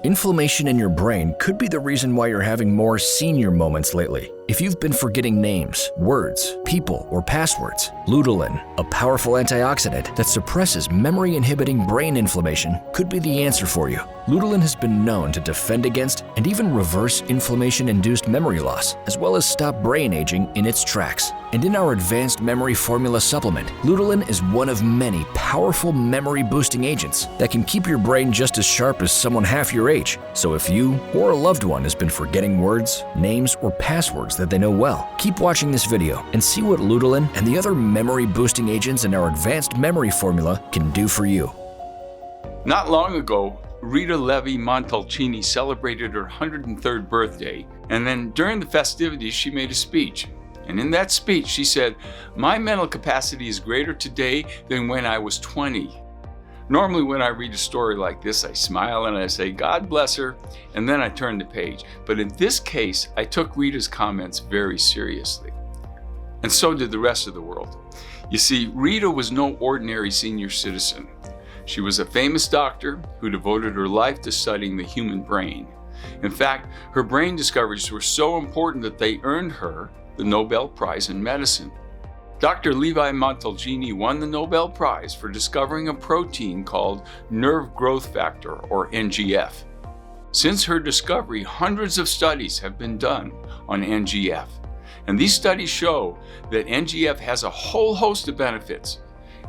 Inflammation in your brain could be the reason why you're having more senior moments lately. If you've been forgetting names, words, people, or passwords, luteolin, a powerful antioxidant that suppresses memory-inhibiting brain inflammation, could be the answer for you. Luteolin has been known to defend against and even reverse inflammation-induced memory loss, as well as stop brain aging in its tracks. And in our Advanced Memory Formula supplement, luteolin is one of many powerful memory-boosting agents that can keep your brain just as sharp as someone half your age. So if you or a loved one has been forgetting words, names, or passwords that they know well, keep watching this video and see what luteolin and the other memory-boosting agents in our Advanced Memory Formula can do for you. Not long ago, Rita Levi Montalcini celebrated her 103rd birthday, and then during the festivities she made a speech. And in that speech she said, "My mental capacity is greater today than when I was 20. Normally when I read a story like this, I smile and I say, God bless her, and then I turn the page. But in this case, I took Rita's comments very seriously. And so did the rest of the world. You see, Rita was no ordinary senior citizen. She was a famous doctor who devoted her life to studying the human brain. In fact, her brain discoveries were so important that they earned her the Nobel Prize in Medicine. Dr. Levi Montalcini won the Nobel Prize for discovering a protein called nerve growth factor, or NGF. Since her discovery, hundreds of studies have been done on NGF. And these studies show that NGF has a whole host of benefits.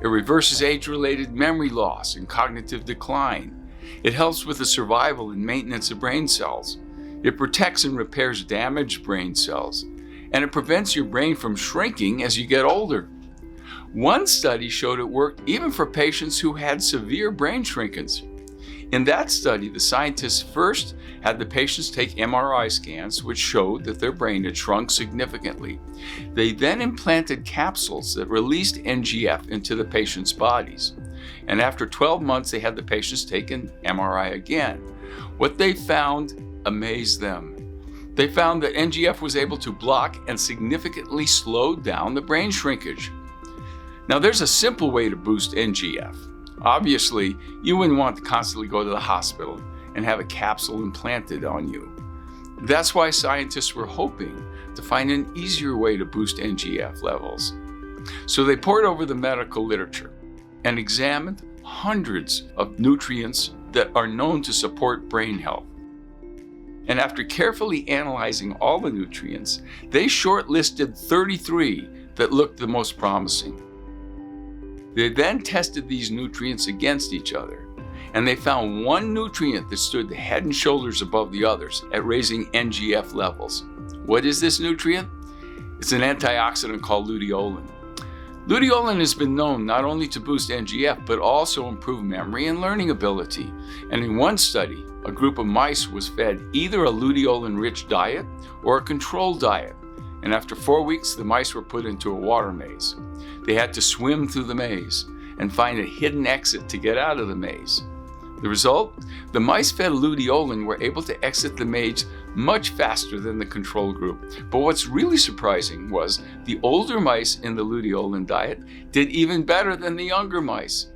It reverses age-related memory loss and cognitive decline. It helps with the survival and maintenance of brain cells. It protects and repairs damaged brain cells. And it prevents your brain from shrinking as you get older. One study showed it worked even for patients who had severe brain shrinkage. In that study, the scientists first had the patients take MRI scans, which showed that their brain had shrunk significantly. They then implanted capsules that released NGF into the patients' bodies. And after 12 months, they had the patients take an MRI again. What they found amazed them. They found that NGF was able to block and significantly slow down the brain shrinkage. Now, there's a simple way to boost NGF. Obviously, you wouldn't want to constantly go to the hospital and have a capsule implanted on you. That's why scientists were hoping to find an easier way to boost NGF levels. So they pored over the medical literature and examined hundreds of nutrients that are known to support brain health. And after carefully analyzing all the nutrients, they shortlisted 33 that looked the most promising. They then tested these nutrients against each other, and they found one nutrient that stood head and shoulders above the others at raising NGF levels. What is this nutrient? It's an antioxidant called luteolin. Luteolin has been known not only to boost NGF, but also improve memory and learning ability. And in one study, a group of mice was fed either a luteolin-rich diet or a controlled diet. And after 4 weeks, the mice were put into a water maze. They had to swim through the maze and find a hidden exit to get out of the maze. The result? The mice fed luteolin were able to exit the maze much faster than the control group. But what's really surprising was the older mice in the luteolin diet did even better than the younger mice.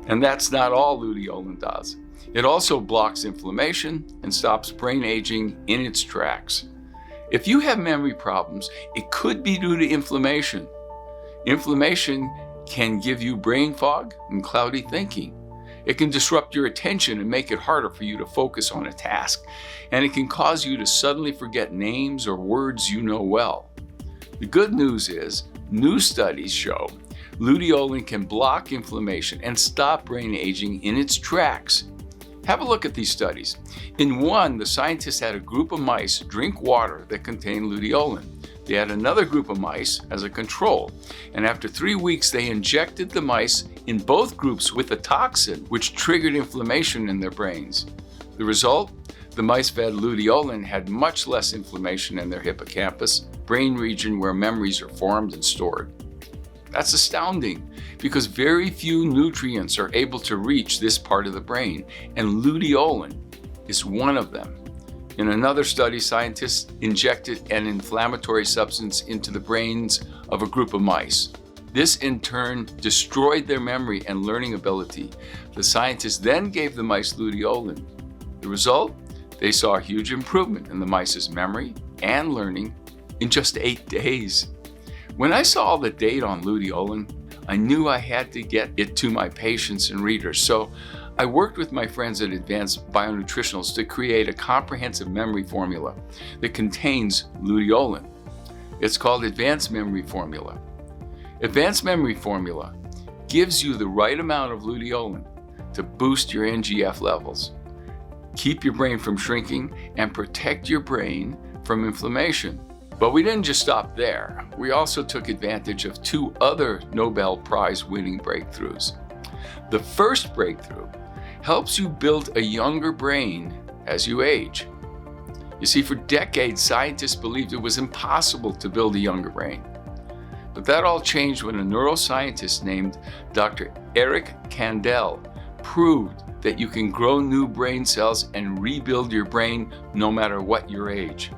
And that's not all luteolin does. It also blocks inflammation and stops brain aging in its tracks. If you have memory problems, it could be due to inflammation. Inflammation can give you brain fog and cloudy thinking. It can disrupt your attention and make it harder for you to focus on a task. And it can cause you to suddenly forget names or words you know well. The good news is, new studies show luteolin can block inflammation and stop brain aging in its tracks. Have a look at these studies. In one, the scientists had a group of mice drink water that contained luteolin. They had another group of mice as a control, and after 3 weeks, they injected the mice in both groups with a toxin which triggered inflammation in their brains. The result? The mice fed luteolin had much less inflammation in their hippocampus, brain region where memories are formed and stored. That's astounding, because very few nutrients are able to reach this part of the brain, and luteolin is one of them. In another study, scientists injected an inflammatory substance into the brains of a group of mice. This in turn destroyed their memory and learning ability. The scientists then gave the mice luteolin. The result? They saw a huge improvement in the mice's memory and learning in just 8 days. When I saw the data on luteolin, I knew I had to get it to my patients and readers. So I worked with my friends at Advanced Bionutritionals to create a comprehensive memory formula that contains luteolin. It's called Advanced Memory Formula. Advanced Memory Formula gives you the right amount of luteolin to boost your NGF levels, keep your brain from shrinking, and protect your brain from inflammation. But we didn't just stop there. We also took advantage of 2 other Nobel Prize winning breakthroughs. The first breakthrough helps you build a younger brain as you age. You see, for decades, scientists believed it was impossible to build a younger brain. But that all changed when a neuroscientist named Dr. Eric Kandel proved that you can grow new brain cells and rebuild your brain no matter what your age.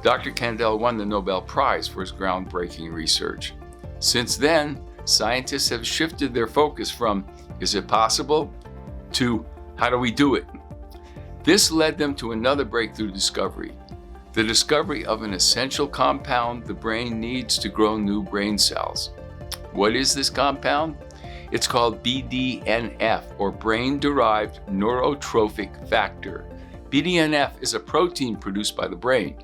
Dr. Kandel won the Nobel Prize for his groundbreaking research. Since then, scientists have shifted their focus from, is it possible, to how do we do it? This led them to another breakthrough discovery, the discovery of an essential compound the brain needs to grow new brain cells. What is this compound? It's called BDNF, or brain-derived neurotrophic factor. BDNF is a protein produced by the brain.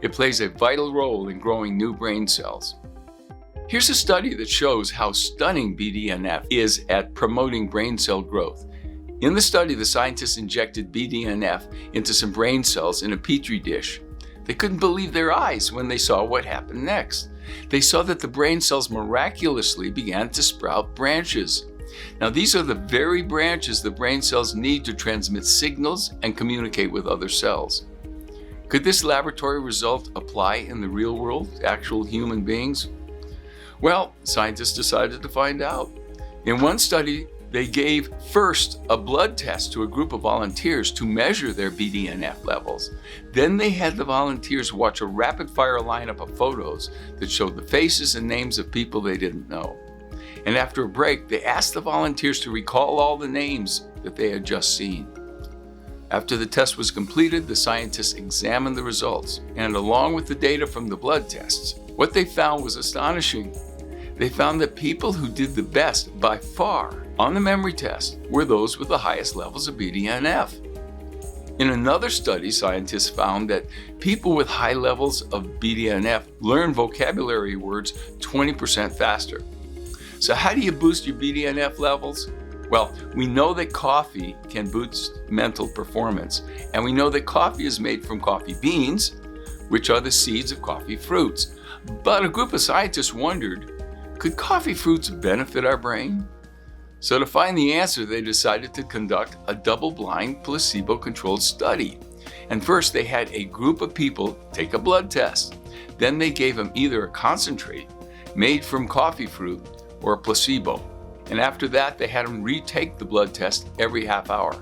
It plays a vital role in growing new brain cells. Here's a study that shows how stunning BDNF is at promoting brain cell growth. In the study, the scientists injected BDNF into some brain cells in a petri dish. They couldn't believe their eyes when they saw what happened next. They saw that the brain cells miraculously began to sprout branches. Now, these are the very branches the brain cells need to transmit signals and communicate with other cells. Could this laboratory result apply in the real world to actual human beings? Well, scientists decided to find out. In one study, they gave first a blood test to a group of volunteers to measure their BDNF levels. Then they had the volunteers watch a rapid-fire lineup of photos that showed the faces and names of people they didn't know. And after a break, they asked the volunteers to recall all the names that they had just seen. After the test was completed, the scientists examined the results, and along with the data from the blood tests, what they found was astonishing. They found that people who did the best by far on the memory test were those with the highest levels of BDNF. In another study, scientists found that people with high levels of BDNF learn vocabulary words 20% faster. So how do you boost your BDNF levels? Well, we know that coffee can boost mental performance, and we know that coffee is made from coffee beans, which are the seeds of coffee fruits. But a group of scientists wondered, could coffee fruits benefit our brain? So to find the answer, they decided to conduct a double-blind, placebo-controlled study. And first, they had a group of people take a blood test. Then they gave them either a concentrate made from coffee fruit or a placebo. And after that, they had them retake the blood test every half hour.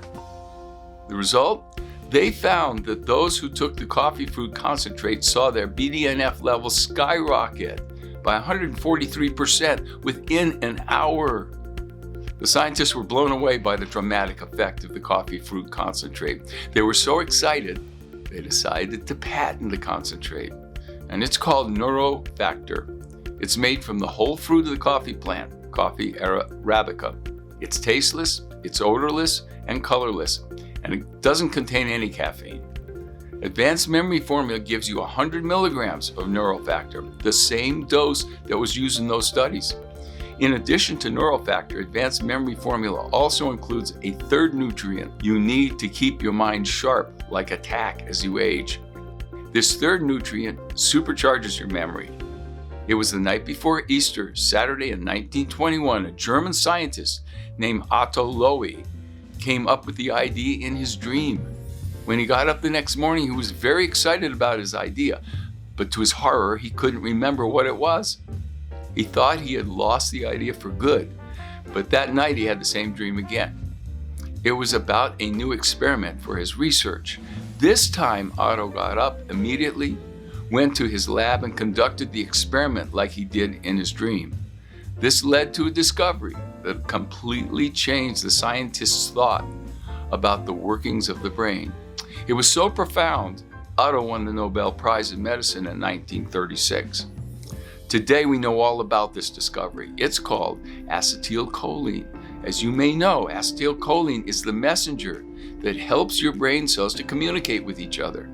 The result? They found that those who took the coffee fruit concentrate saw their BDNF levels skyrocket by 143% within an hour. The scientists were blown away by the dramatic effect of the coffee fruit concentrate. They were so excited, they decided to patent the concentrate. And it's called NeuroFactor. It's made from the whole fruit of the coffee plant, Coffea arabica. It's tasteless, it's odorless, and colorless, and it doesn't contain any caffeine. Advanced Memory Formula gives you 100 milligrams of NeuroFactor, the same dose that was used in those studies. In addition to NeuroFactor, Advanced Memory Formula also includes a third nutrient you need to keep your mind sharp like a tack as you age. This third nutrient supercharges your memory. It was the night before Easter, Saturday in 1921, a German scientist named Otto Loewy came up with the idea in his dream. When he got up the next morning, he was very excited about his idea, but to his horror, he couldn't remember what it was. He thought he had lost the idea for good, but that night he had the same dream again. It was about a new experiment for his research. This time, Otto got up immediately, went to his lab, and conducted the experiment like he did in his dream. This led to a discovery that completely changed the scientist's thought about the workings of the brain. It was so profound, Otto won the Nobel Prize in Medicine in 1936. Today we know all about this discovery. It's called acetylcholine. As you may know, acetylcholine is the messenger that helps your brain cells to communicate with each other.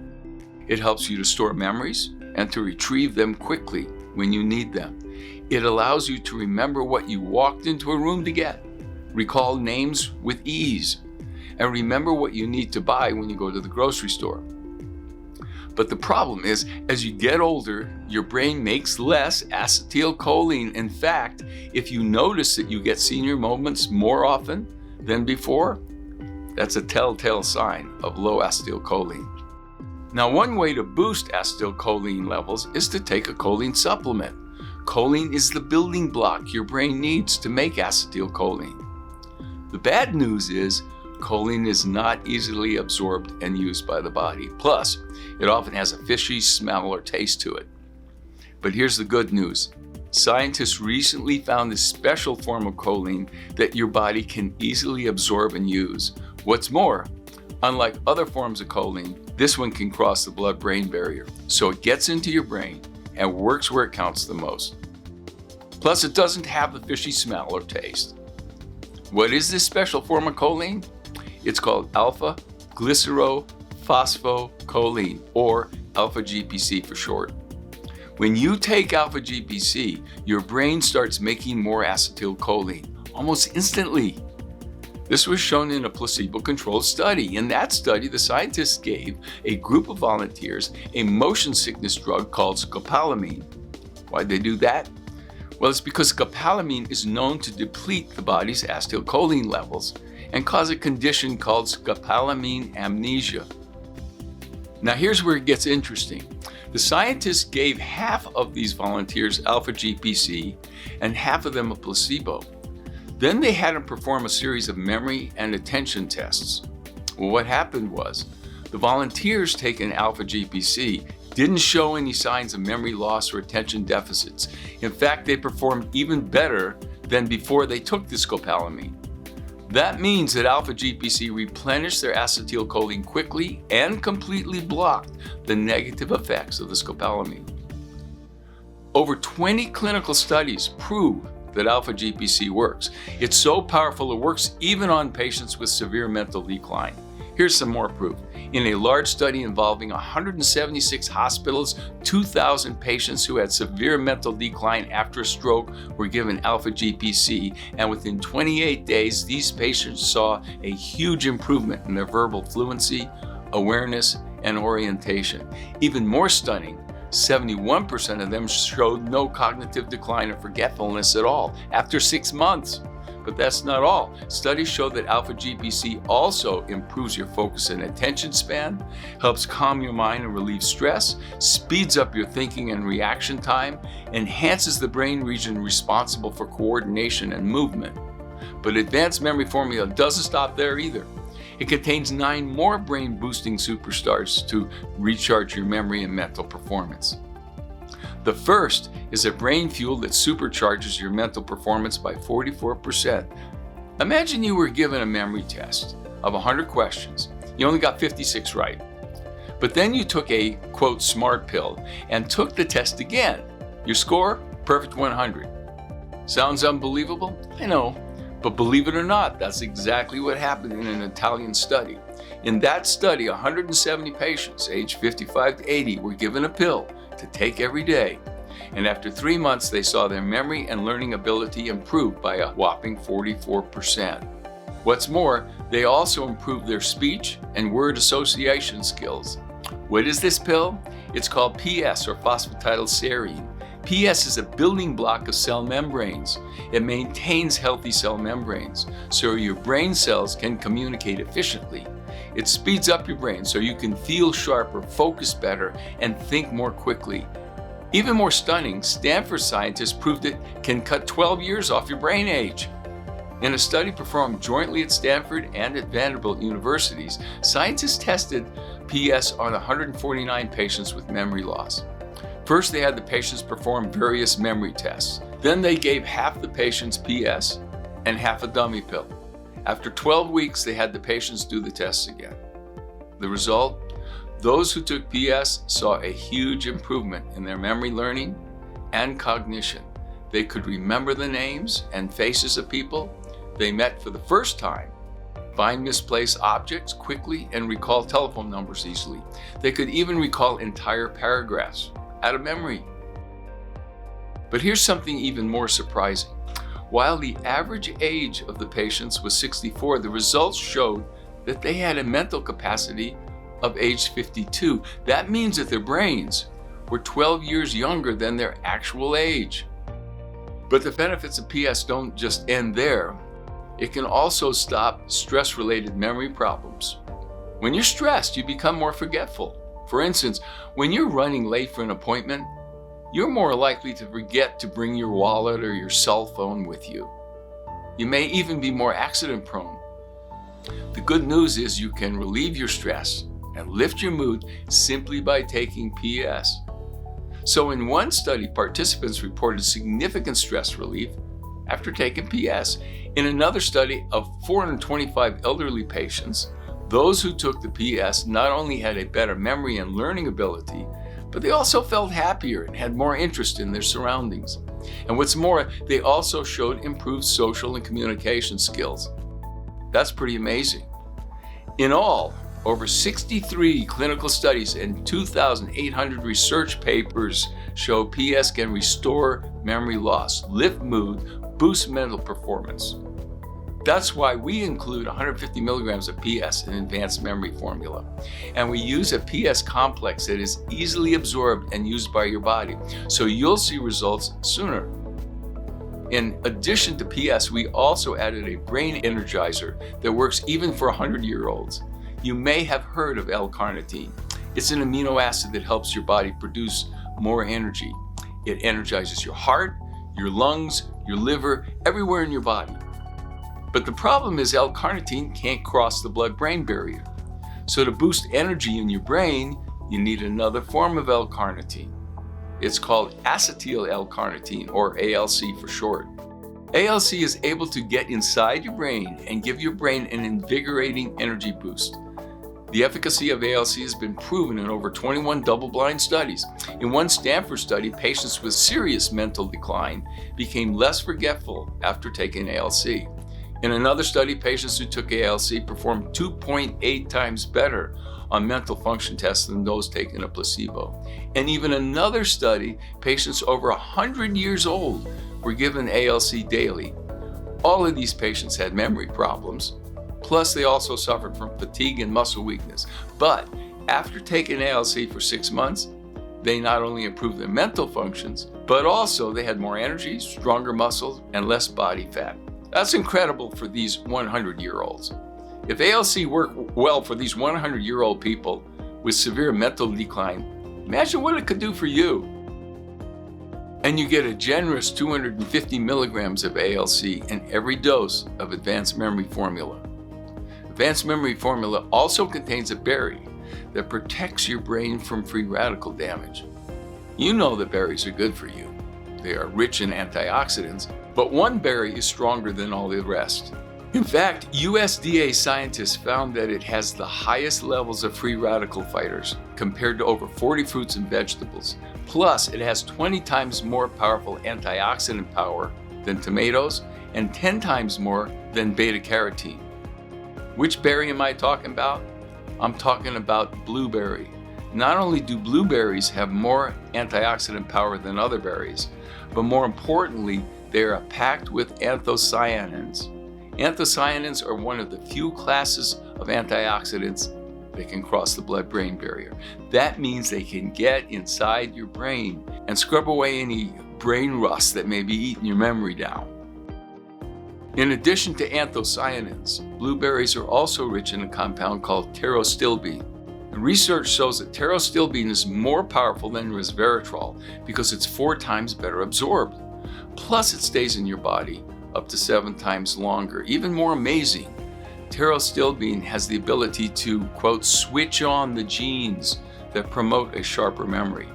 It helps you to store memories and to retrieve them quickly when you need them. It allows you to remember what you walked into a room to get, recall names with ease, and remember what you need to buy when you go to the grocery store. But the problem is, as you get older, your brain makes less acetylcholine. In fact, if you notice that you get senior moments more often than before, that's a telltale sign of low acetylcholine. Now, one way to boost acetylcholine levels is to take a choline supplement. Choline is the building block your brain needs to make acetylcholine. The bad news is choline is not easily absorbed and used by the body. Plus, it often has a fishy smell or taste to it. But here's the good news. Scientists recently found this special form of choline that your body can easily absorb and use. What's more, unlike other forms of choline, this one can cross the blood-brain barrier, so it gets into your brain and works where it counts the most. Plus, it doesn't have the fishy smell or taste. What is this special form of choline? It's called alpha-glycerophosphocholine, or alpha-GPC for short. When you take alpha-GPC, your brain starts making more acetylcholine almost instantly. This was shown in a placebo-controlled study. In that study, the scientists gave a group of volunteers a motion sickness drug called scopolamine. Why'd they do that? Well, it's because scopolamine is known to deplete the body's acetylcholine levels and cause a condition called scopolamine amnesia. Now here's where it gets interesting. The scientists gave half of these volunteers alpha-GPC and half of them a placebo. Then they had them perform a series of memory and attention tests. Well, what happened was, the volunteers taking alpha-GPC didn't show any signs of memory loss or attention deficits. In fact, they performed even better than before they took the scopolamine. That means that alpha-GPC replenished their acetylcholine quickly and completely blocked the negative effects of the scopolamine. Over 20 clinical studies prove that alpha-GPC works. It's so powerful it works even on patients with severe mental decline. Here's some more proof. In a large study involving 176 hospitals, 2,000 patients who had severe mental decline after a stroke were given alpha-GPC, and within 28 days, these patients saw a huge improvement in their verbal fluency, awareness, and orientation. Even more stunning, 71% of them showed no cognitive decline or forgetfulness at all after 6 months. But that's not all. Studies show that alpha-GPC also improves your focus and attention span, helps calm your mind and relieve stress, speeds up your thinking and reaction time, enhances the brain region responsible for coordination and movement. But Advanced Memory Formula doesn't stop there either. It contains 9 more brain-boosting superstars to recharge your memory and mental performance. The first is a brain fuel that supercharges your mental performance by 44%. Imagine you were given a memory test of 100 questions. You only got 56 right. But then you took a, quote, smart pill and took the test again. Your score? Perfect 100. Sounds unbelievable? I know. But believe it or not, that's exactly what happened in an Italian study. In that study, 170 patients aged 55 to 80 were given a pill to take every day. And after 3 months, they saw their memory and learning ability improve by a whopping 44%. What's more, they also improved their speech and word association skills. What is this pill? It's called PS, or phosphatidylserine. PS is a building block of cell membranes. It maintains healthy cell membranes so your brain cells can communicate efficiently. It speeds up your brain so you can feel sharper, focus better, and think more quickly. Even more stunning, Stanford scientists proved it can cut 12 years off your brain age. In a study performed jointly at Stanford and at Vanderbilt universities, scientists tested PS on 149 patients with memory loss. First, they had the patients perform various memory tests. Then they gave half the patients PS and half a dummy pill. After 12 weeks, they had the patients do the tests again. The result? Those who took PS saw a huge improvement in their memory learning and cognition. They could remember the names and faces of people they met for the first time, find misplaced objects quickly, and recall telephone numbers easily. They could even recall entire paragraphs out of memory. But here's something even more surprising. While the average age of the patients was 64, the results showed that they had a mental capacity of age 52. That means that their brains were 12 years younger than their actual age. But the benefits of PS don't just end there. It can also stop stress-related memory problems. When you're stressed, you become more forgetful. For instance, when you're running late for an appointment, you're more likely to forget to bring your wallet or your cell phone with you. You may even be more accident-prone. The good news is you can relieve your stress and lift your mood simply by taking PS. So in one study, participants reported significant stress relief after taking PS. In another study of 425 elderly patients, those who took the PS not only had a better memory and learning ability, but they also felt happier and had more interest in their surroundings. And what's more, they also showed improved social and communication skills. That's pretty amazing. In all, over 63 clinical studies and 2,800 research papers show PS can restore memory loss, lift mood, boost mental performance. That's why we include 150 milligrams of PS in Advanced Memory Formula. And we use a PS complex that is easily absorbed and used by your body, so you'll see results sooner. In addition to PS, we also added a brain energizer that works even for 100-year-olds. You may have heard of L-carnitine. It's an amino acid that helps your body produce more energy. It energizes your heart, your lungs, your liver, everywhere in your body. But the problem is L-carnitine can't cross the blood-brain barrier. So to boost energy in your brain, you need another form of L-carnitine. It's called acetyl L-carnitine, or ALC for short. ALC is able to get inside your brain and give your brain an invigorating energy boost. The efficacy of ALC has been proven in over 21 double-blind studies. In one Stanford study, patients with serious mental decline became less forgetful after taking ALC. In another study, patients who took ALC performed 2.8 times better on mental function tests than those taking a placebo. And even another study, patients over 100 years old were given ALC daily. All of these patients had memory problems, plus they also suffered from fatigue and muscle weakness. But after taking ALC for 6 months, they not only improved their mental functions, but also they had more energy, stronger muscles, and less body fat. That's incredible for these 100-year-olds. If ALC worked well for these 100-year-old people with severe mental decline, imagine what it could do for you. And you get a generous 250 milligrams of ALC in every dose of Advanced Memory Formula. Advanced Memory Formula also contains a berry that protects your brain from free radical damage. You know that berries are good for you. They are rich in antioxidants, but one berry is stronger than all the rest. In fact, USDA scientists found that it has the highest levels of free radical fighters compared to over 40 fruits and vegetables. Plus, it has 20 times more powerful antioxidant power than tomatoes and 10 times more than beta-carotene. Which berry am I talking about? I'm talking about blueberry. Not only do blueberries have more antioxidant power than other berries, but more importantly, they are packed with anthocyanins. Anthocyanins are one of the few classes of antioxidants that can cross the blood-brain barrier. That means they can get inside your brain and scrub away any brain rust that may be eating your memory down. In addition to anthocyanins, blueberries are also rich in a compound called pterostilbene. Research shows that pterostilbene is more powerful than resveratrol because it's 4 times better absorbed. Plus, it stays in your body up to 7 times longer. Even more amazing, pterostilbene has the ability to, quote, switch on the genes that promote a sharper memory,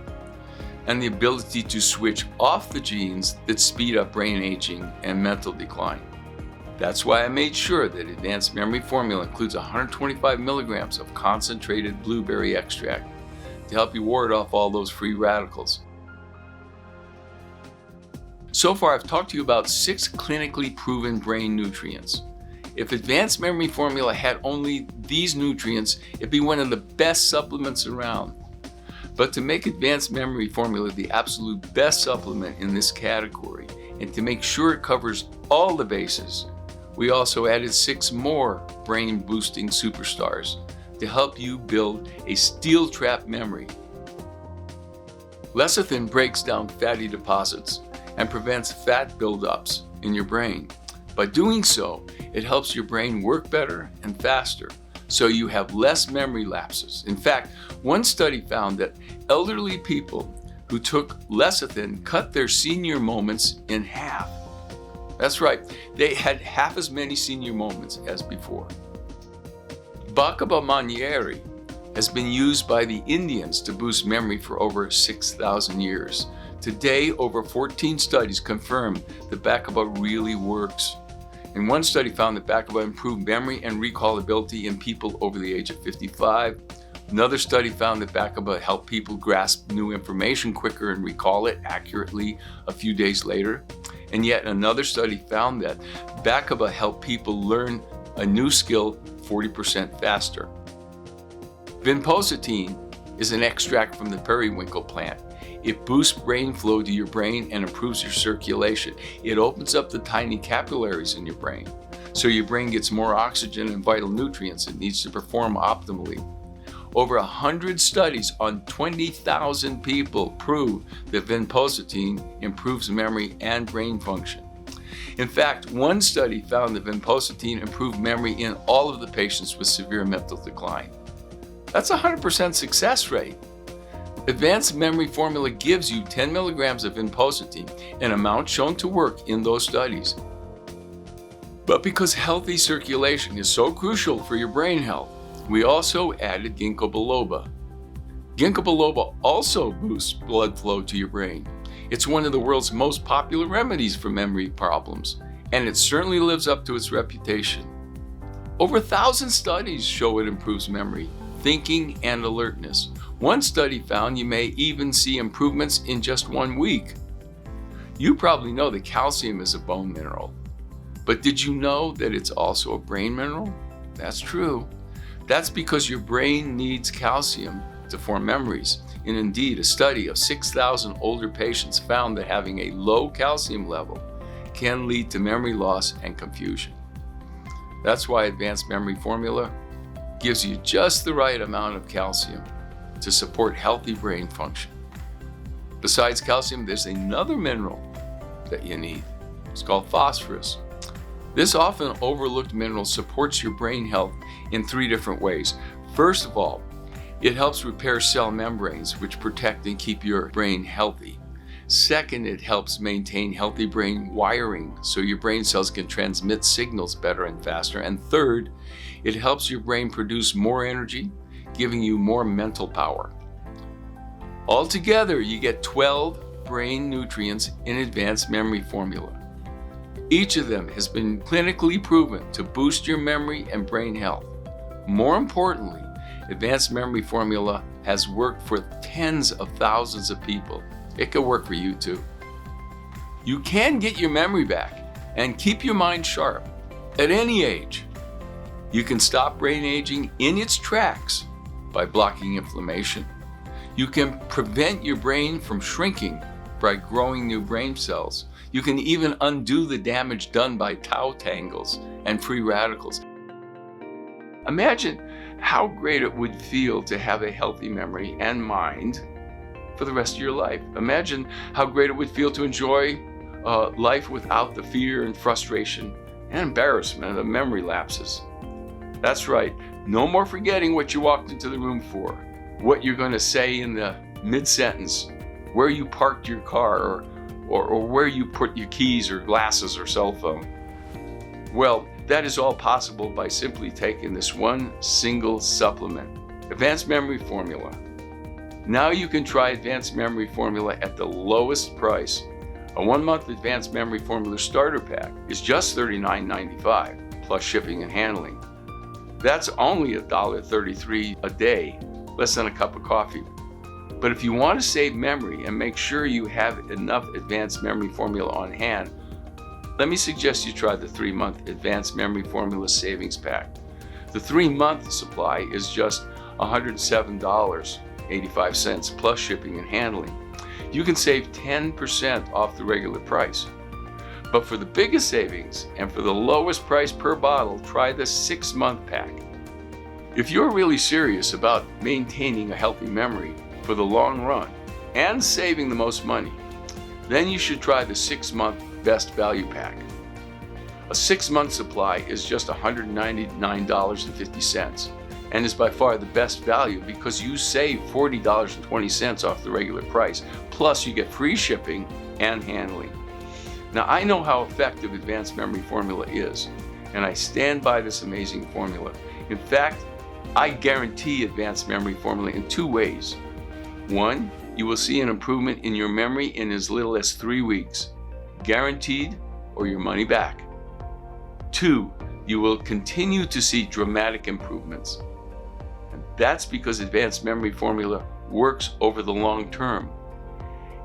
and the ability to switch off the genes that speed up brain aging and mental decline. That's why I made sure that Advanced Memory Formula includes 125 milligrams of concentrated blueberry extract to help you ward off all those free radicals. So far, I've talked to you about 6 clinically proven brain nutrients. If Advanced Memory Formula had only these nutrients, it'd be one of the best supplements around. But to make Advanced Memory Formula the absolute best supplement in this category, and to make sure it covers all the bases, we also added 6 more brain-boosting superstars to help you build a steel-trap memory. Lecithin breaks down fatty deposits and prevents fat buildups in your brain. By doing so, it helps your brain work better and faster, so you have less memory lapses. In fact, one study found that elderly people who took lecithin cut their senior moments in half. That's right, they had half as many senior moments as before. Bacaba Manieri has been used by the Indians to boost memory for over 6,000 years. Today, over 14 studies confirm that Bacaba really works. And one study found that Bacaba improved memory and recall ability in people over the age of 55. Another study found that Bacaba helped people grasp new information quicker and recall it accurately a few days later. And yet another study found that Bacaba helped people learn a new skill 40% faster. Vinpocetine is an extract from the periwinkle plant. It boosts brain flow to your brain and improves your circulation. It opens up the tiny capillaries in your brain, so your brain gets more oxygen and vital nutrients it needs to perform optimally. Over 100 studies on 20,000 people prove that vinpocetine improves memory and brain function. In fact, one study found that vinpocetine improved memory in all of the patients with severe mental decline. That's a 100% success rate. Advanced Memory Formula gives you 10 milligrams of vinpocetine, an amount shown to work in those studies. But because healthy circulation is so crucial for your brain health, we also added ginkgo biloba. Ginkgo biloba also boosts blood flow to your brain. It's one of the world's most popular remedies for memory problems, and it certainly lives up to its reputation. Over 1,000 studies show it improves memory, thinking, and alertness. One study found you may even see improvements in just 1 week. You probably know that calcium is a bone mineral, but did you know that it's also a brain mineral? That's true. That's because your brain needs calcium to form memories. And indeed, a study of 6,000 older patients found that having a low calcium level can lead to memory loss and confusion. That's why Advanced Memory Formula gives you just the right amount of calcium to support healthy brain function. Besides calcium, there's another mineral that you need. It's called phosphorus. This often overlooked mineral supports your brain health in 3 different ways. First of all, it helps repair cell membranes, which protect and keep your brain healthy. Second, it helps maintain healthy brain wiring so your brain cells can transmit signals better and faster. And third, it helps your brain produce more energy, giving you more mental power. Altogether, you get 12 brain nutrients in Advanced Memory Formula. Each of them has been clinically proven to boost your memory and brain health. More importantly, Advanced Memory Formula has worked for tens of thousands of people. It could work for you too. You can get your memory back and keep your mind sharp at any age. You can stop brain aging in its tracks by blocking inflammation. You can prevent your brain from shrinking by growing new brain cells. You can even undo the damage done by tau tangles and free radicals. Imagine how great it would feel to have a healthy memory and mind for the rest of your life. Imagine how great it would feel to enjoy life without the fear and frustration and embarrassment of memory lapses. That's right, no more forgetting what you walked into the room for, what you're going to say in the mid-sentence, where you parked your car, or where you put your keys or glasses or cell phone. Well, that is all possible by simply taking this one single supplement, Advanced Memory Formula. Now you can try Advanced Memory Formula at the lowest price A 1-month Advanced Memory Formula starter pack is just $39.95 plus shipping and handling. That's only $1.33 a day, less than a cup of coffee. But if you want to save memory and make sure you have enough Advanced Memory Formula on hand, let me suggest you try the 3-month Advanced Memory Formula Savings Pack. The 3-month supply is just $107.85 plus shipping and handling. You can save 10% off the regular price. But for the biggest savings and for the lowest price per bottle, try the 6-month pack. If you're really serious about maintaining a healthy memory for the long run and saving the most money, then you should try the 6-month Best Value Pack. A 6-month supply is just $199.50 and is by far the best value because you save $40.20 off the regular price, plus you get free shipping and handling. Now, I know how effective Advanced Memory Formula is, and I stand by this amazing formula. In fact, I guarantee Advanced Memory Formula in 2 ways. 1, you will see an improvement in your memory in as little as 3 weeks, guaranteed, or your money back. 2, you will continue to see dramatic improvements. And that's because Advanced Memory Formula works over the long term.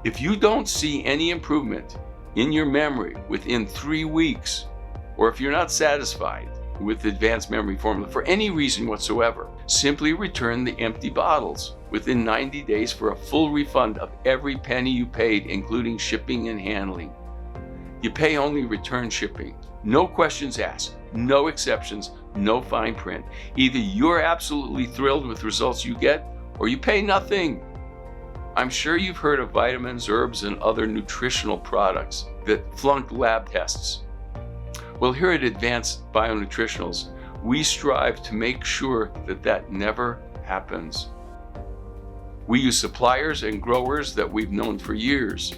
If you don't see any improvement in your memory within 3 weeks, or if you're not satisfied with Advanced Memory Formula for any reason whatsoever, simply return the empty bottles within 90 days for a full refund of every penny you paid, including shipping and handling. You pay only return shipping. No questions asked, no exceptions, no fine print. Either you're absolutely thrilled with results you get, or you pay nothing. I'm sure you've heard of vitamins, herbs, and other nutritional products that flunk lab tests. Well, here at Advanced Bionutritionals, we strive to make sure that that never happens. We use suppliers and growers that we've known for years.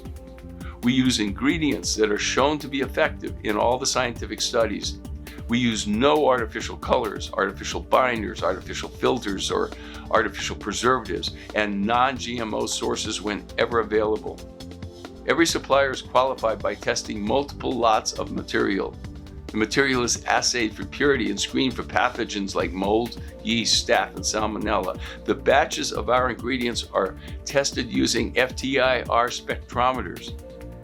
We use ingredients that are shown to be effective in all the scientific studies. We use no artificial colors, artificial binders, artificial filters, or artificial preservatives, and non-GMO sources whenever available. Every supplier is qualified by testing multiple lots of material. The material is assayed for purity and screened for pathogens like mold, yeast, staph, and salmonella. The batches of our ingredients are tested using FTIR spectrometers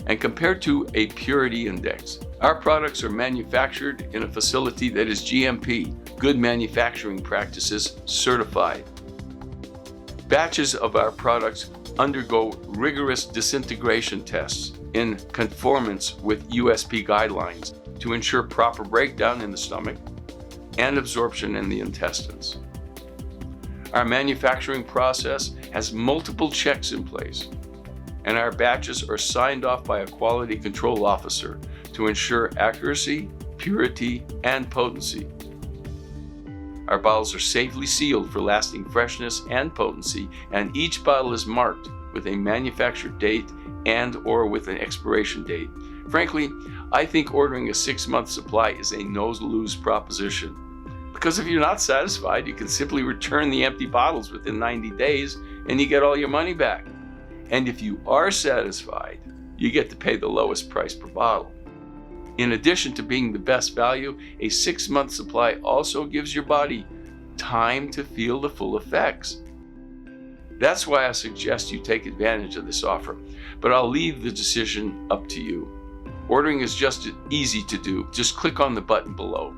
and compared to a purity index. Our products are manufactured in a facility that is GMP, Good Manufacturing Practices certified. Batches of our products undergo rigorous disintegration tests in conformance with USP guidelines to ensure proper breakdown in the stomach and absorption in the intestines. Our manufacturing process has multiple checks in place, and our batches are signed off by a quality control officer to ensure accuracy, purity, and potency. Our bottles are safely sealed for lasting freshness and potency, and each bottle is marked with a manufacture date and/or with an expiration date. Frankly, I think ordering a 6-month supply is a no-lose proposition. Because if you're not satisfied, you can simply return the empty bottles within 90 days and you get all your money back. And if you are satisfied, you get to pay the lowest price per bottle. In addition to being the best value, a 6-month supply also gives your body time to feel the full effects. That's why I suggest you take advantage of this offer, but I'll leave the decision up to you. Ordering is just easy to do. Just click on the button below.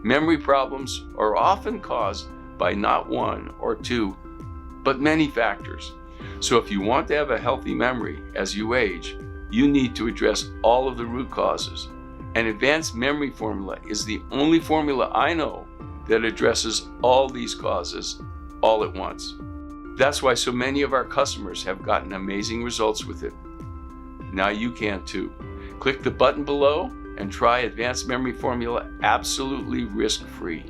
Memory problems are often caused by not 1 or 2, but many factors. So if you want to have a healthy memory as you age, you need to address all of the root causes. An Advanced Memory Formula is the only formula I know that addresses all these causes all at once. That's why so many of our customers have gotten amazing results with it. Now you can too. Click the button below and try Advanced Memory Formula absolutely risk-free.